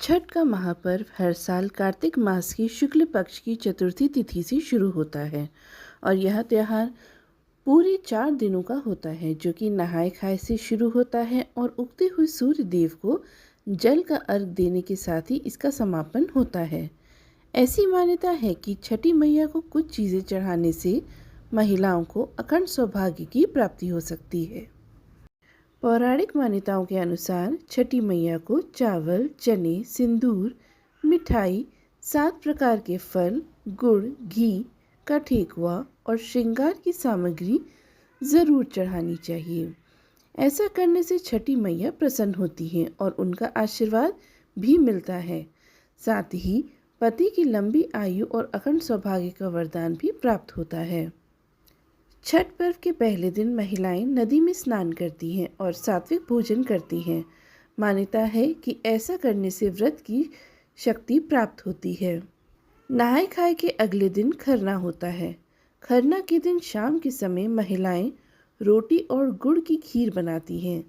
छठ का महापर्व हर साल कार्तिक मास की शुक्ल पक्ष की चतुर्थी तिथि से शुरू होता है और यह त्यौहार पूरे 4 दिनों का होता है, जो कि नहाय खाए से शुरू होता है और उगते हुए सूर्य देव को जल का अर्घ देने के साथ ही इसका समापन होता है। ऐसी मान्यता है कि छठी मैया को कुछ चीज़ें चढ़ाने से महिलाओं को अखंड सौभाग्य की प्राप्ति हो सकती है। पौराणिक मान्यताओं के अनुसार छठी मैया को चावल, चने, सिंदूर, मिठाई, 7 प्रकार के फल, गुड़, घी का ठेकुआ और श्रृंगार की सामग्री ज़रूर चढ़ानी चाहिए। ऐसा करने से छठी मैया प्रसन्न होती हैं और उनका आशीर्वाद भी मिलता है। साथ ही पति की लंबी आयु और अखंड सौभाग्य का वरदान भी प्राप्त होता है। छठ पर्व के पहले दिन महिलाएं नदी में स्नान करती हैं और सात्विक भोजन करती हैं। मान्यता है कि ऐसा करने से व्रत की शक्ति प्राप्त होती है। नहाय खाए के अगले दिन खरना होता है। खरना के दिन शाम के समय महिलाएं रोटी और गुड़ की खीर बनाती हैं।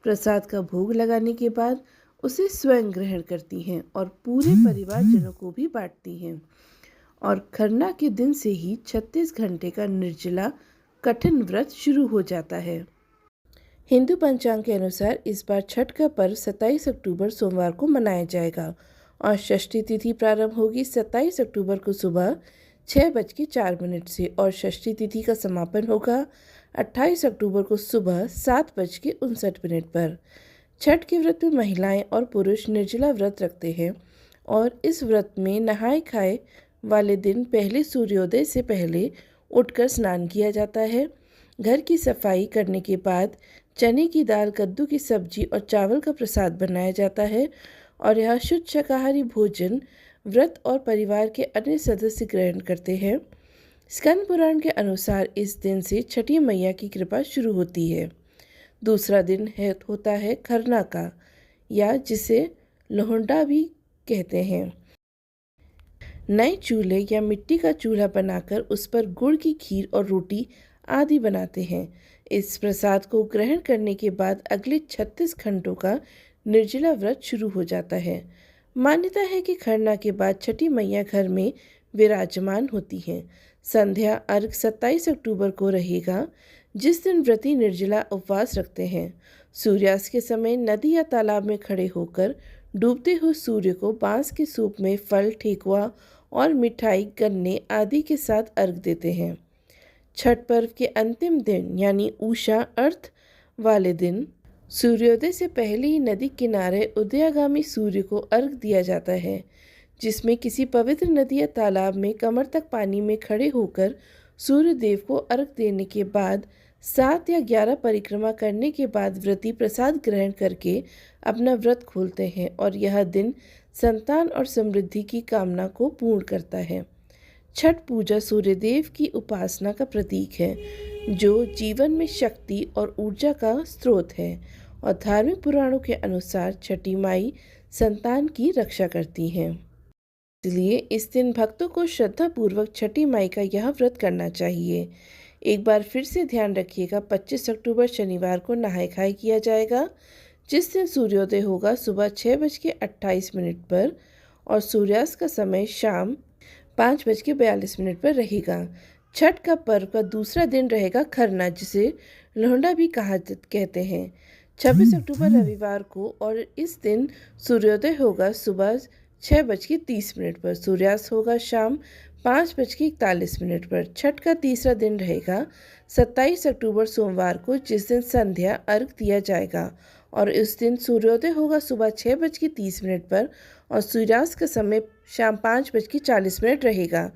प्रसाद का भोग लगाने के बाद उसे स्वयं ग्रहण करती हैं और पूरे परिवारजनों को भी बांटती हैं। और खरना के दिन से ही 36 घंटे का निर्जला कठिन व्रत शुरू हो जाता है। हिंदू पंचांग के अनुसार इस बार छठ का पर्व 27 अक्टूबर सोमवार को मनाया जाएगा और षष्ठी तिथि प्रारंभ होगी 27 अक्टूबर को सुबह 6:04 से और षष्ठी तिथि का समापन होगा 28 अक्टूबर को सुबह 7:59 पर। छठ के व्रत में महिलाएं और पुरुष निर्जला व्रत रखते हैं और इस व्रत में नहाय खाए वाले दिन पहले सूर्योदय से पहले उठकर स्नान किया जाता है। घर की सफाई करने के बाद चने की दाल, कद्दू की सब्जी और चावल का प्रसाद बनाया जाता है और यह शुद्ध शाकाहारी भोजन व्रत और परिवार के अन्य सदस्य ग्रहण करते हैं। स्कंद पुराण के अनुसार इस दिन से छठी मैया की कृपा शुरू होती है। दूसरा दिन होता है खरना का, या जिसे लोहंडा भी कहते हैं। नए चूल्हे या मिट्टी का चूल्हा बनाकर उस पर गुड़ की खीर और रोटी आदि बनाते हैं। इस प्रसाद को ग्रहण करने के बाद अगले 36 घंटों का निर्जला व्रत शुरू हो जाता है। मान्यता है कि खरना के बाद छठी मैया घर में विराजमान होती हैं। संध्या अर्घ 27 अक्टूबर को रहेगा, जिस दिन व्रती निर्जला उपवास रखते हैं। सूर्यास्त के समय नदी या तालाब में खड़े होकर डूबते हुए सूर्य को बांस के सूप में फल, ठेकुआ और मिठाई, गन्ने आदि के साथ अर्घ देते हैं। छठ पर्व के अंतिम दिन यानी उषा अर्थ वाले दिन सूर्योदय से पहले ही नदी किनारे उदयागामी सूर्य को अर्घ दिया जाता है, जिसमें किसी पवित्र नदी या तालाब में कमर तक पानी में खड़े होकर सूर्य देव को अर्घ देने के बाद 7 या 11 परिक्रमा करने के बाद व्रती प्रसाद ग्रहण करके अपना व्रत खोलते हैं और यह दिन संतान और समृद्धि की कामना को पूर्ण करता है। छठ पूजा सूर्यदेव की उपासना का प्रतीक है, जो जीवन में शक्ति और ऊर्जा का स्रोत है और धार्मिक पुराणों के अनुसार छठी माई संतान की रक्षा करती हैं। इसलिए इस दिन भक्तों को श्रद्धापूर्वक छठी माई का यह व्रत करना चाहिए। एक बार फिर से ध्यान रखिएगा, 25 अक्टूबर शनिवार को नहाय खाए किया जाएगा, जिस दिन सूर्योदय होगा सुबह 6:28 पर और सूर्यास्त का समय शाम 5:42 पर रहेगा। छठ का पर्व का दूसरा दिन रहेगा खरना, जिसे लोहंडा भी कहते हैं, 26 अक्टूबर रविवार को, और इस दिन सूर्योदय होगा सुबह 6:30 पर। सूर्यास्त होगा शाम 5:41 पर। छठ का तीसरा दिन रहेगा 27 अक्टूबर सोमवार को, जिस दिन संध्या अर्घ दिया जाएगा और इस दिन सूर्योदय होगा सुबह 6:30 पर और सूर्यास्त का समय शाम 5:40 रहेगा।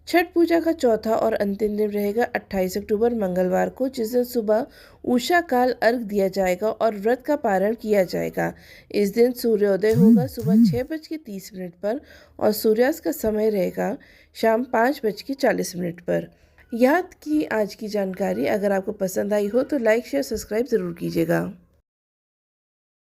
छठ पूजा का चौथा और अंतिम दिन रहेगा 28 अक्टूबर मंगलवार को, जिस दिन सुबह उषा काल अर्घ दिया जाएगा और व्रत का पारण किया जाएगा। इस दिन सूर्योदय होगा सुबह 6:30 पर और सूर्यास्त का समय रहेगा शाम 5:40 पर। याद की आज की जानकारी अगर आपको पसंद आई हो तो लाइक, शेयर, सब्सक्राइब ज़रूर कीजिएगा।